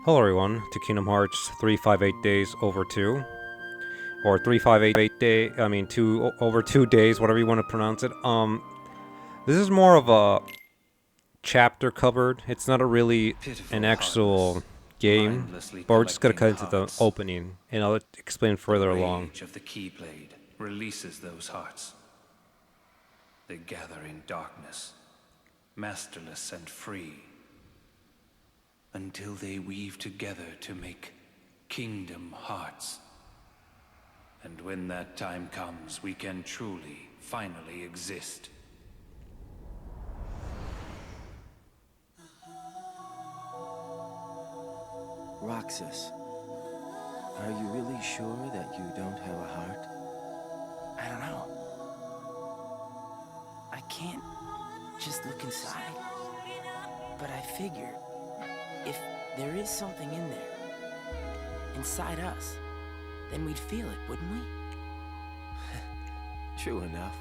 Hello everyone to Kingdom Hearts 358 Days Over 2 or 358 day I mean 2 over 2 days, whatever you want to pronounce it. This is more of a chapter covered. It's not a really an Pitiful, actual heartless, game, mindlessly but we're just going to collecting cut into the hearts. opening and I'll explain The further along. rage of the Keyblade releases those hearts. They gather in darkness, masterless and free, until they weave together to make Kingdom Hearts. And when that time comes, we can truly, finally exist. Roxas, are you really sure that you don't have a heart? I don't know. I can't just look inside. But I figured if there is something in there, inside us, then we'd feel it, wouldn't we? True enough.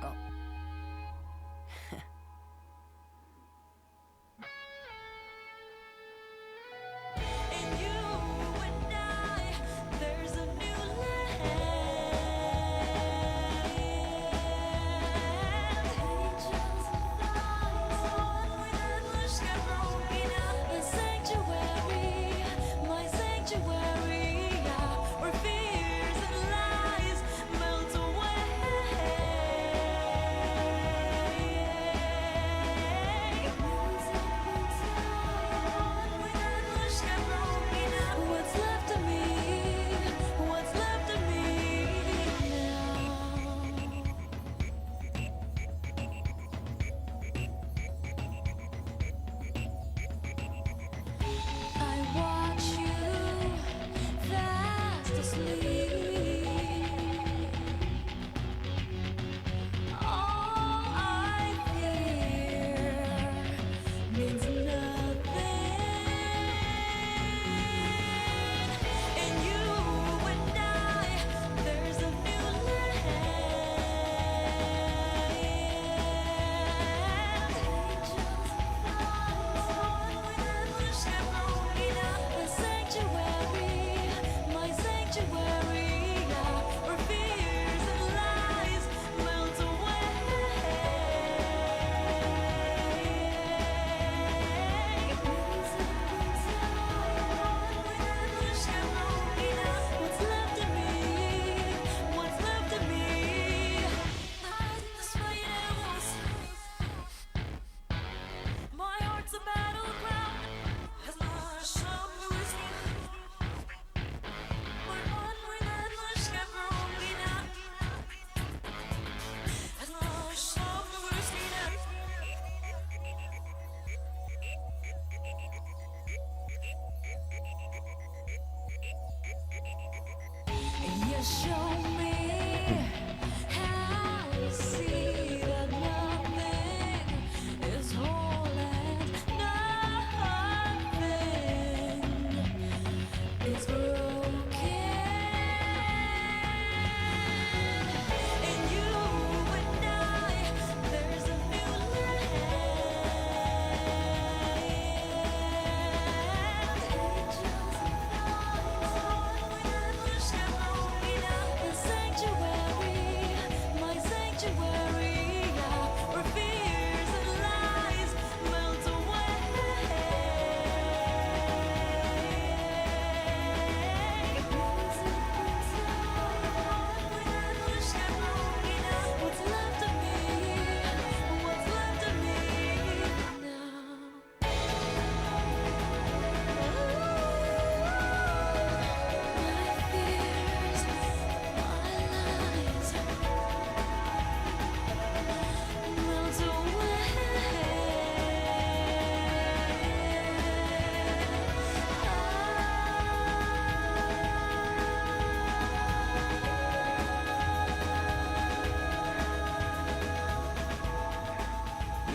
Oh.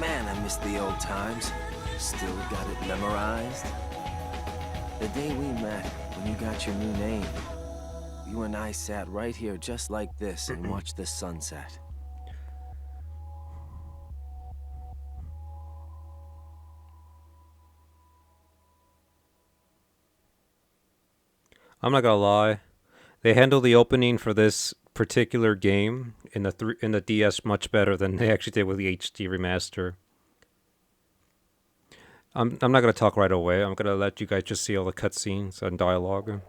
Man, I miss the old times. Still got it memorized. The day we met, when you got your new name, you and I sat right here just like this and watched the sunset. I'm not gonna lie. They handle the opening for this particular game in the DS much better than they actually did with the HD remaster. I'm not gonna talk right away. I'm gonna let you guys just see all the cutscenes and dialogue.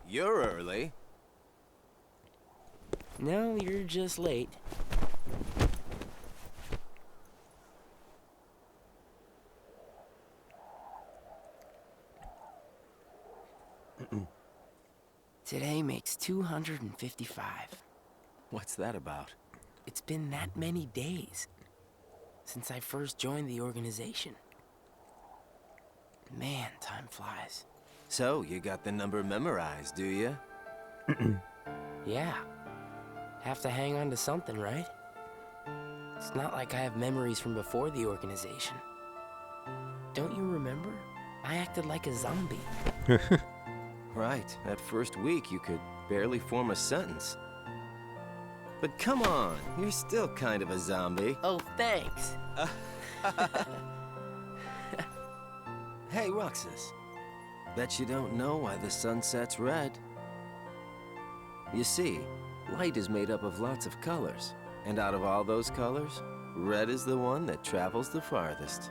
You're early. No, you're just late. Today makes 255. What's that about? It's been that many days since I first joined the organization. Man, time flies. So, you got the number memorized, do you? Yeah. Have to hang on to something, right? It's not like I have memories from before the organization. Don't you remember? I acted like a zombie. Right. That first week, you could barely form a sentence. But come on, you're still kind of a zombie. Oh, thanks. Hey, Roxas. Bet you don't know why the sun sets red. You see, light is made up of lots of colors. And out of all those colors, red is the one that travels the farthest.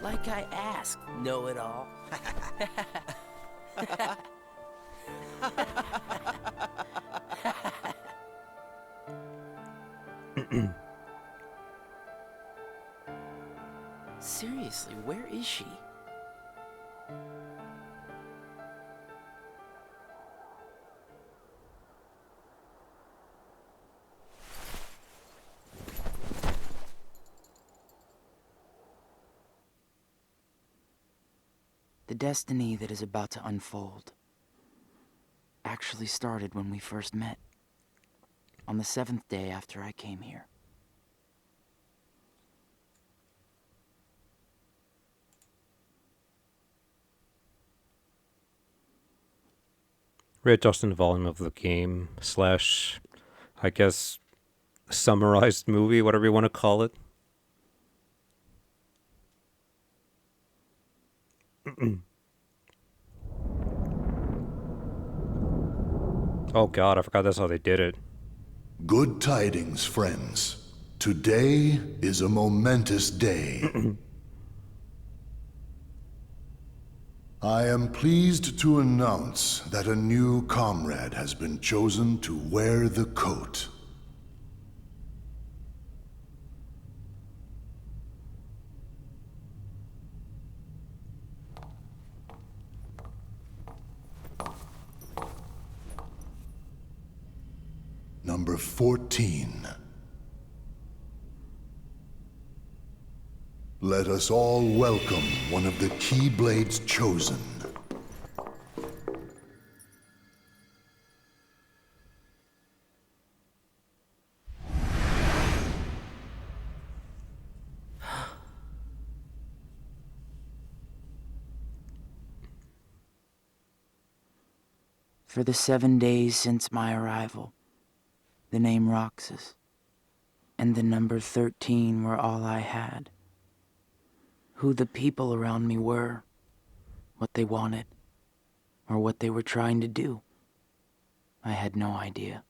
Like I asked, know-it-all. Seriously, where is she? The destiny that is about to unfold actually started when we first met, on the 7th day after I came here. Readjusting the volume of the game / I guess summarized movie, whatever you want to call it. Oh god, I forgot that's how they did it. Good tidings, friends. Today is a momentous day. I am pleased to announce that a new comrade has been chosen to wear the coat. Number 14. Let us all welcome one of the Keyblades chosen. For the 7 days since my arrival, the name Roxas and the number 13 were all I had. Who the people around me were, what they wanted, or what they were trying to do, I had no idea.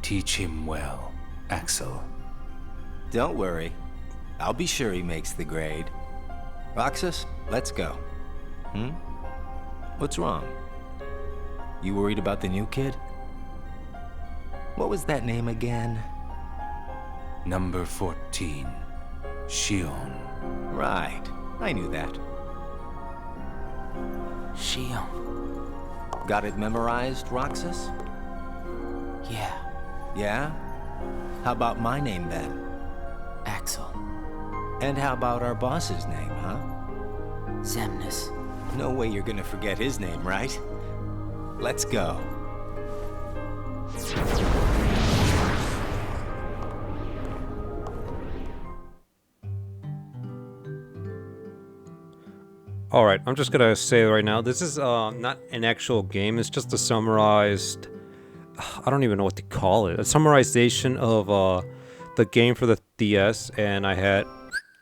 Teach him well, Axel. Don't worry. I'll be sure he makes the grade. Roxas, let's go. What's wrong? You worried about the new kid? What was that name again? Number 14, Shion. Right. I knew that. Shion. Got it memorized, Roxas? Yeah, Yeah? How about my name then? Axel. And how about our boss's name, huh? Xemnas. No way you're gonna forget his name, right? Let's go. Alright, I'm just gonna say right now, this is not an actual game, it's just a summarized... I don't even know what to call it. A summarization of the game for the DS, and I had...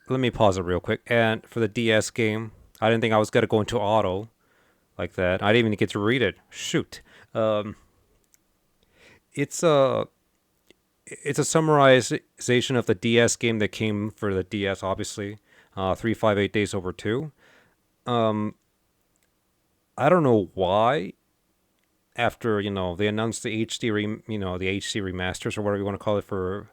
Let me pause it real quick. And for the DS game, I didn't think I was gonna go into auto like that. I didn't even get to read it. Shoot. It's a summarization of the DS game that came for the DS, obviously. 358 Days Over 2. I don't know why. After they announced the the HD remasters or whatever you want to call it for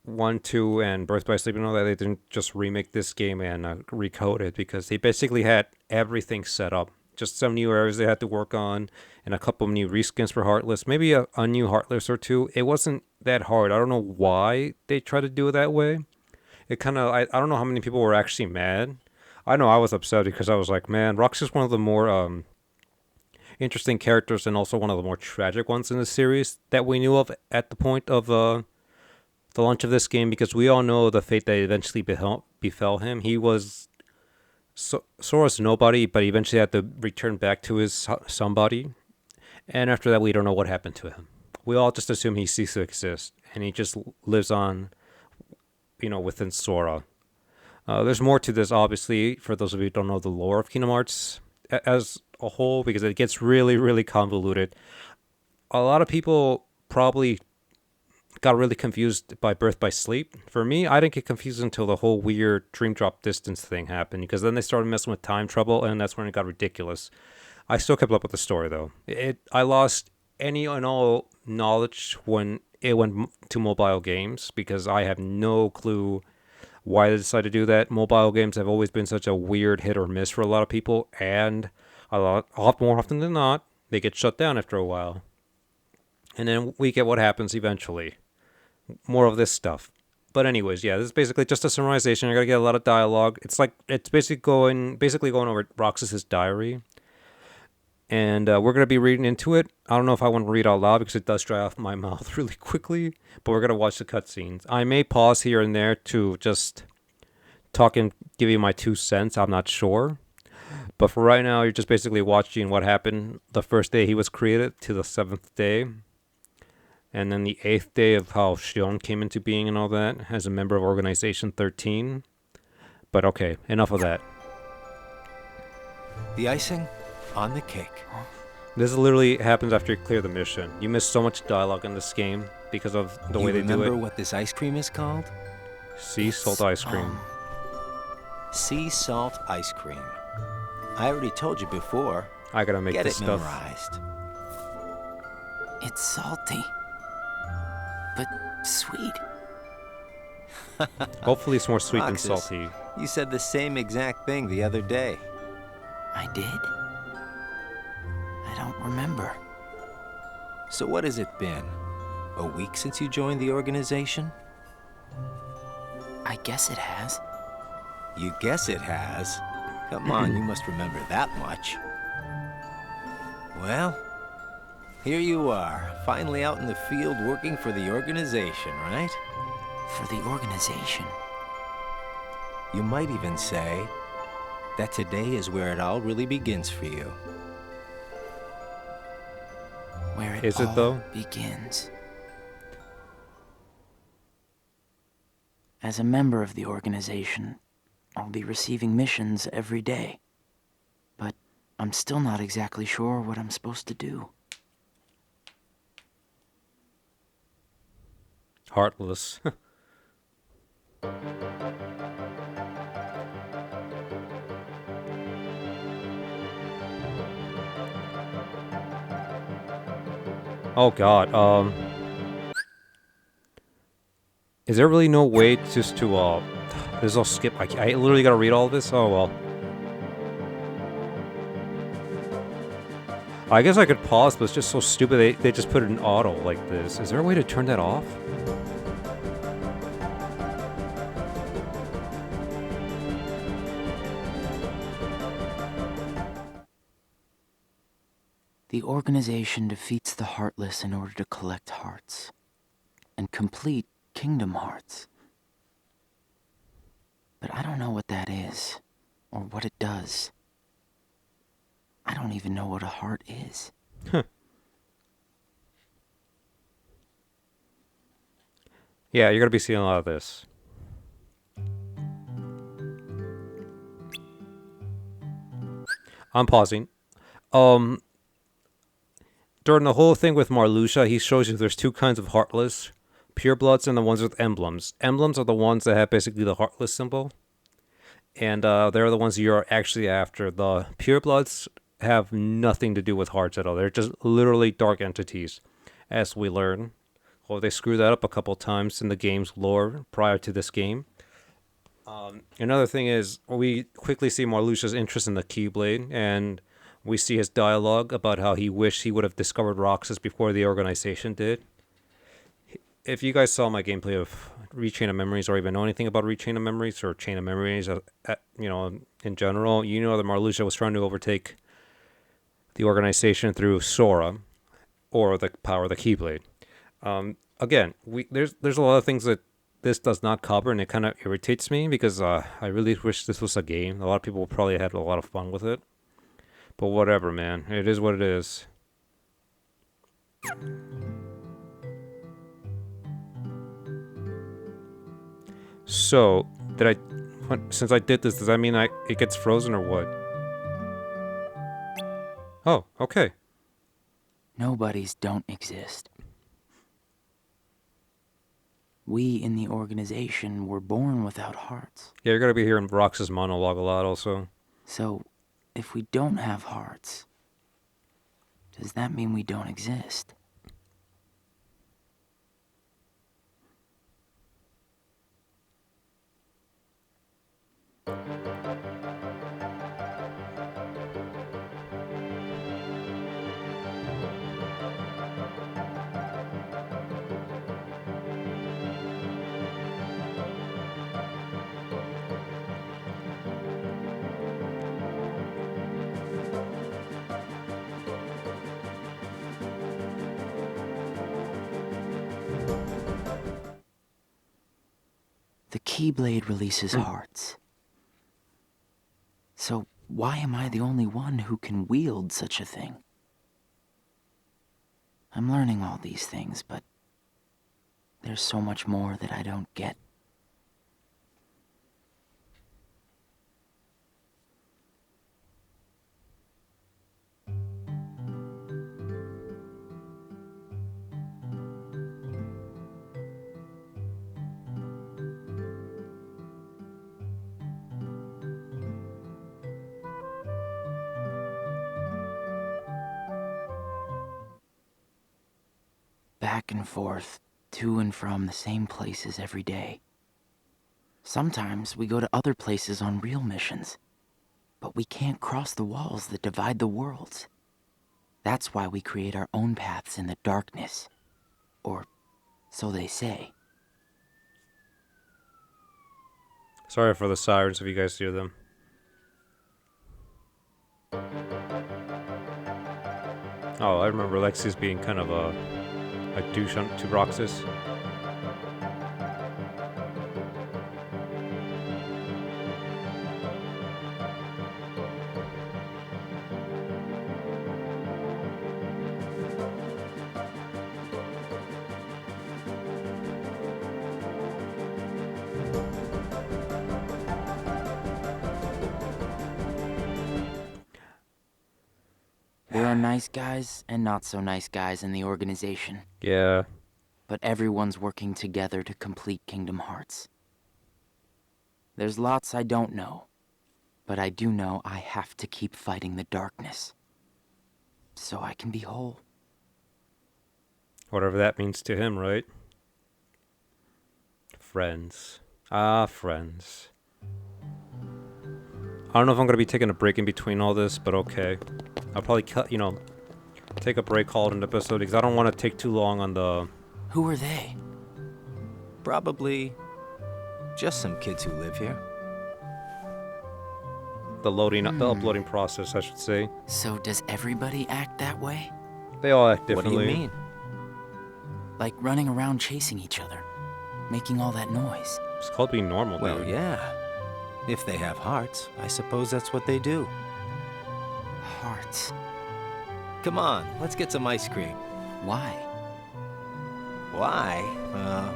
1, 2, and Birth by Sleep and all that, they didn't just remake this game and recode it because they basically had everything set up. Just some new areas they had to work on, and a couple of new reskins for Heartless. Maybe a new Heartless or two. It wasn't that hard. I don't know why they tried to do it that way. It kind of I don't know how many people were actually mad. I know I was upset because I was like, man, Rox is one of the more interesting characters and also one of the more tragic ones in the series that we knew of at the point of the launch of this game, because we all know the fate that eventually befell him. He was Sora's nobody, but he eventually had to return back to his somebody. And after that, we don't know what happened to him. We all just assume he ceased to exist, and he just lives on, within Sora. There's more to this, obviously, for those of you who don't know the lore of Kingdom Hearts as a whole, because it gets really, really convoluted. A lot of people probably got really confused by Birth by Sleep. For me, I didn't get confused until the whole weird Dream Drop Distance thing happened, because then they started messing with time travel, and that's when it got ridiculous. I still kept up with the story, though. I lost any and all knowledge when it went to mobile games, because I have no clue why they decided to do that. Mobile games have always been such a weird hit or miss for a lot of people, and a lot more often than not, they get shut down after a while. And then we get what happens eventually. More of this stuff. But anyways, yeah, this is basically just a summarization. You're gonna get a lot of dialogue. It's basically going over Roxas's diary. And we're going to be reading into it. I don't know if I want to read out loud because it does dry off my mouth really quickly. But we're going to watch the cutscenes. I may pause here and there to just talk and give you my 2 cents. I'm not sure. But for right now, you're just basically watching what happened the first day he was created to the 7th day. And then the 8th day of how Xion came into being and all that as a member of Organization 13. But okay, enough of that. The icing on the cake. This literally happens after you clear the mission. You miss so much dialogue in this game because of the way they do it. You remember what this ice cream is called? Sea salt ice cream. Sea salt ice cream. I already told you before. I gotta make this stuff. Memorized. It's salty, but sweet. Hopefully it's more sweet than Roxas, salty. You said the same exact thing the other day. I did? I don't remember. So what has it been? A week since you joined the organization? I guess it has. You guess it has? Come on, you must remember that much. Well, here you are, finally out in the field working for the organization, right? For the organization? You might even say that today is where it all really begins for you. Where it Is all it, though? begins. As a member of the organization, I'll be receiving missions every day. But I'm still not exactly sure what I'm supposed to do. Heartless. Oh god, is there really no way just to, this will skip, I literally gotta read all this? Oh well. I guess I could pause, but it's just so stupid they just put it in auto like this. Is there a way to turn that off? The organization defeats the Heartless in order to collect hearts and complete Kingdom Hearts. But I don't know what that is or what it does. I don't even know what a heart is. Yeah, you're gonna be seeing a lot of this. I'm pausing. During the whole thing with Marluxia, he shows you there's two kinds of Heartless. Purebloods and the ones with emblems. Emblems are the ones that have basically the Heartless symbol. And they're the ones you're actually after. The Purebloods have nothing to do with hearts at all. They're just literally dark entities, as we learn. Well, they screwed that up a couple times in the game's lore prior to this game. Another thing is, we quickly see Marluxia's interest in the Keyblade, and we see his dialogue about how he wished he would have discovered Roxas before the organization did. If you guys saw my gameplay of Rechain of Memories, or even know anything about Rechain of Memories or Chain of Memories, in general, you know that Marluxia was trying to overtake the organization through Sora, or the power of the Keyblade. Again, there's a lot of things that this does not cover, and it kind of irritates me because I really wish this was a game. A lot of people probably had a lot of fun with it. But whatever, man. It is what it is. So, since I did this, does that mean it gets frozen or what? Oh, okay. Nobodies don't exist. We in the organization were born without hearts. Yeah, you're going to be hearing Rox's monologue a lot also. So, if we don't have hearts, does that mean we don't exist? The Keyblade releases hearts. So why am I the only one who can wield such a thing? I'm learning all these things, but there's so much more that I don't get. Back and forth, to and from the same places every day. Sometimes we go to other places on real missions, but we can't cross the walls that divide the worlds. That's why we create our own paths in the darkness. Or so they say. Sorry for the sirens if you guys hear them. Oh, I remember Lexi's being kind of a douche to Roxas. There are nice guys and not so nice guys in the organization. Yeah. But everyone's working together to complete Kingdom Hearts. There's lots I don't know, but I do know I have to keep fighting the darkness, so I can be whole. Whatever that means to him, right? Friends. Ah, friends. I don't know if I'm going to be taking a break in between all this, but okay. I'll probably cut, take a break, call it an episode, because I don't want to take too long on the... Who are they? Probably just some kids who live here. the uploading process, I should say. So does everybody act that way? They all act What differently. do you mean? Like running around chasing each other, making all that noise. It's called being normal, Well, dude. yeah. If they have hearts, I suppose that's what they do. Hearts. Come on, let's get some ice cream. Why? Why?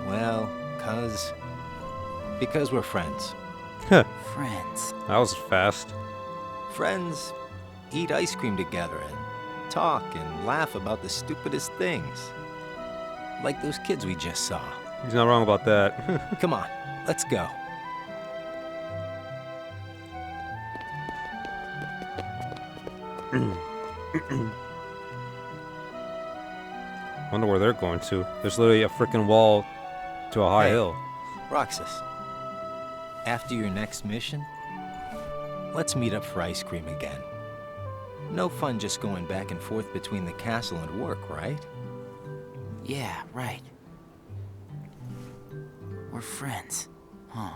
Well, because we're friends. Friends. That was fast. Friends eat ice cream together and talk and laugh about the stupidest things. Like those kids we just saw. He's not wrong about that. Come on, let's go. Wonder where they're going to. There's literally a freaking wall to a high Hey. hill. Roxas, after your next mission, let's meet up for ice cream again. No fun just going back and forth between the castle and work, right? Yeah, right. We're friends, huh?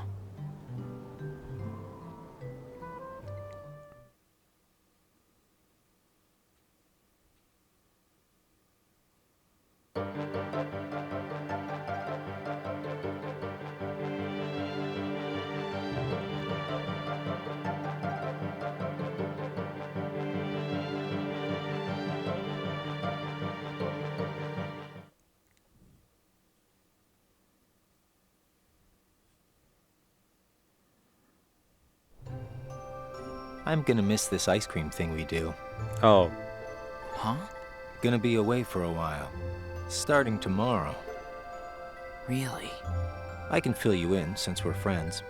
I'm gonna miss this ice cream thing we do. Oh, Huh? Gonna be away for a while. Starting tomorrow. Really? I can fill you in since we're friends.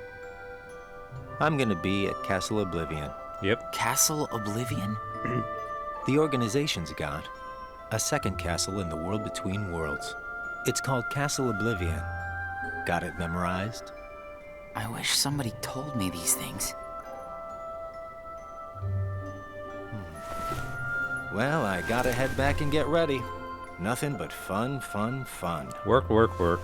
I'm gonna be at Castle Oblivion. yep. Castle Oblivion? The organization's got a second castle in the world between worlds. It's called Castle Oblivion. Got it memorized? I wish somebody told me these things. Well, I gotta head back and get ready. Nothing but fun, fun, fun. Work, work, work.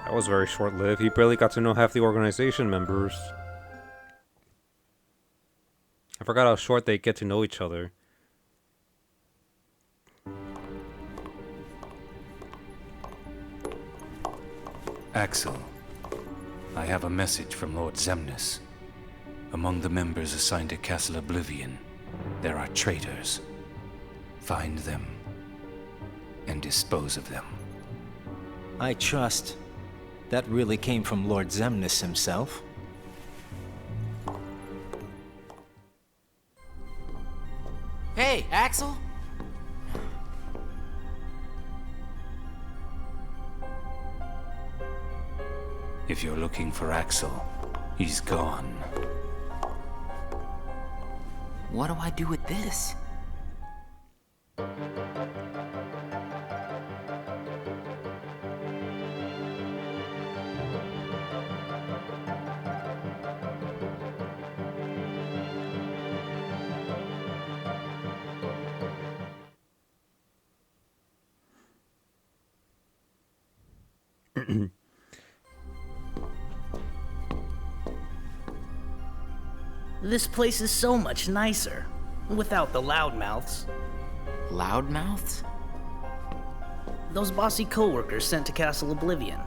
That was very short-lived. He barely got to know half the organization members. I forgot how short they get to know each other. Axel, I have a message from Lord Zemnis. Among the members assigned to Castle Oblivion, there are traitors. Find them and dispose of them. I trust that really came from Lord Zemnis himself. Hey, Axel? If you're looking for Axel, he's gone. What do I do with this? This place is so much nicer, without the loudmouths. Loudmouths? Those bossy coworkers sent to Castle Oblivion.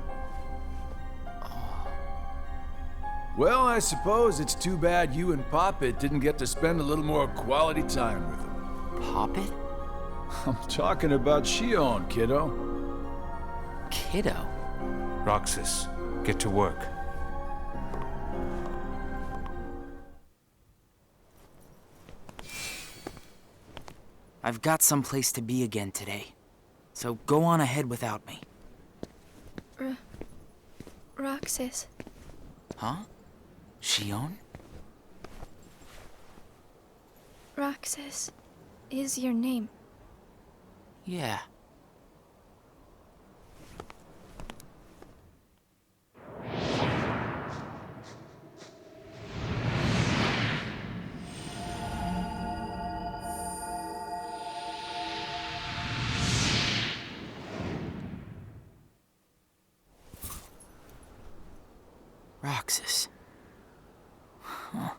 Well, I suppose it's too bad you and Poppet didn't get to spend a little more quality time with him. Poppet? I'm talking about Shion, kiddo. Kiddo? Roxas, get to work. I've got someplace to be again today, so go on ahead without me. Roxas. Huh? Shion? Roxas is your name. Yeah. Roxas. Huh.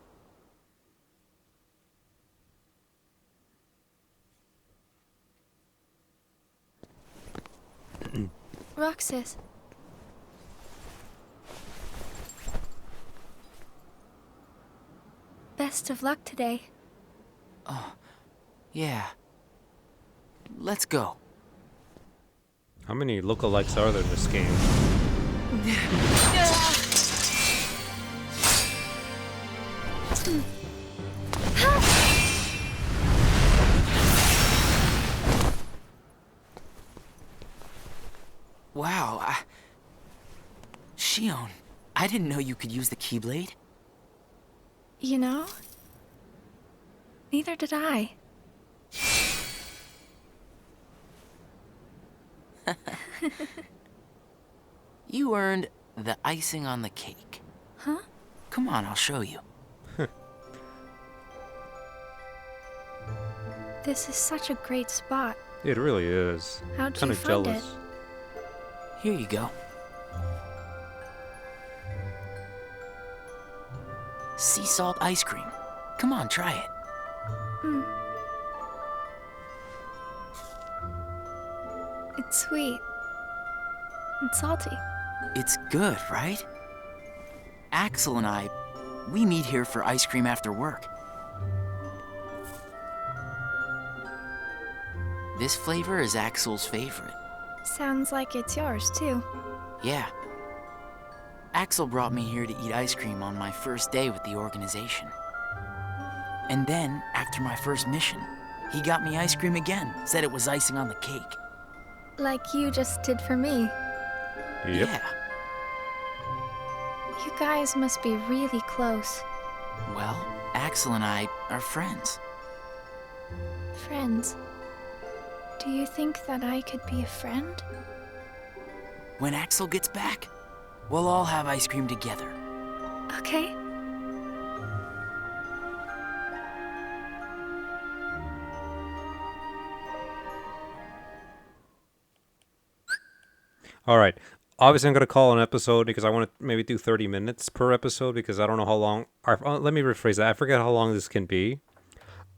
Roxas. Best of luck today. Yeah. Let's go. How many lookalikes are there in this game? Wow, Shion, I didn't know you could use the Keyblade. You know? Neither did I. You earned the icing on the cake. Huh? Come on, I'll show you. This is such a great spot. It really is. How'd you Kind of find jealous. it? Here you go. Sea salt ice cream. Come on, try it. It's sweet. And salty. It's good, right? Axel and I, we meet here for ice cream after work. This flavor is Axel's favorite. Sounds like it's yours, too. Yeah. Axel brought me here to eat ice cream on my first day with the organization. And then, after my first mission, he got me ice cream again, said it was icing on the cake. Like you just did for me. Yep. Yeah. You guys must be really close. Well, Axel and I are friends. Friends. Do you think that I could be a friend? When Axel gets back, we'll all have ice cream together. Okay. All right. Obviously, I'm going to call an episode because I want to maybe do 30 minutes per episode because I don't know how long. Let me rephrase that. I forget how long this can be.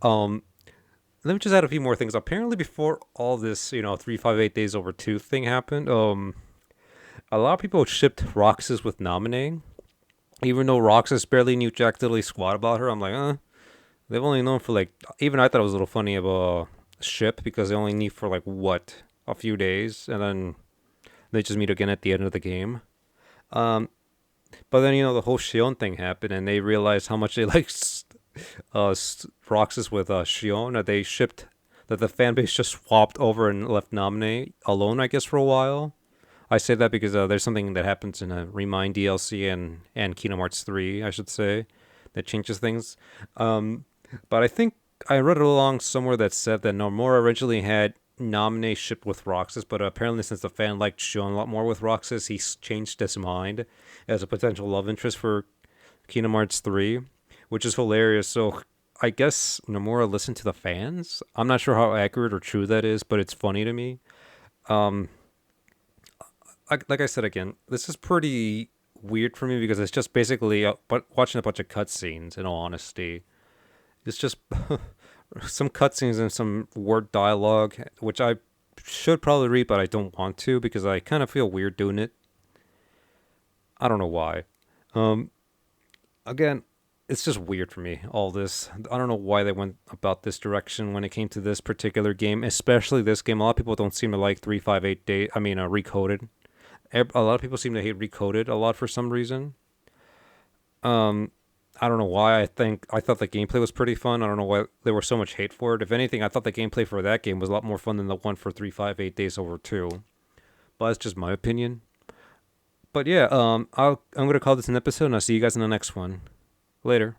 Let me just add a few more things. Apparently, before all this, 358 days over 2 thing happened, a lot of people shipped Roxas with Naminé. Even though Roxas barely knew jack diddly squat about her, I'm like, they've only known for even I thought it was a little funny of a ship because they only knew for a few days, and then they just meet again at the end of the game. But then, the whole Shion thing happened, and they realized how much they liked Roxas with Shion, that the fan base just swapped over and left Naminé alone, I guess, for a while. I say that because there's something that happens in a Remind DLC and Kingdom Hearts 3, I should say, that changes things. But I think I read it along somewhere that said that Nomura originally had Naminé shipped with Roxas, but apparently since the fan liked Shion a lot more with Roxas, he's changed his mind as a potential love interest for Kingdom Hearts 3, which is hilarious. So I guess Nomura listened to the fans. I'm not sure how accurate or true that is, but it's funny to me. Like I said again, this is pretty weird for me because it's just basically watching a bunch of cutscenes, in all honesty. It's just some cutscenes and some word dialogue, which I should probably read, but I don't want to because I kind of feel weird doing it. I don't know why. Again, it's just weird for me, all this. I don't know why they went about this direction when it came to this particular game, especially this game. A lot of people don't seem to like 358 Recoded. A lot of people seem to hate Recoded a lot for some reason. I don't know why. I thought the gameplay was pretty fun. I don't know why there was so much hate for it. If anything, I thought the gameplay for that game was a lot more fun than the one for 358 Days Over 2. But that's just my opinion. But yeah, I'm going to call this an episode, and I'll see you guys in the next one. Later.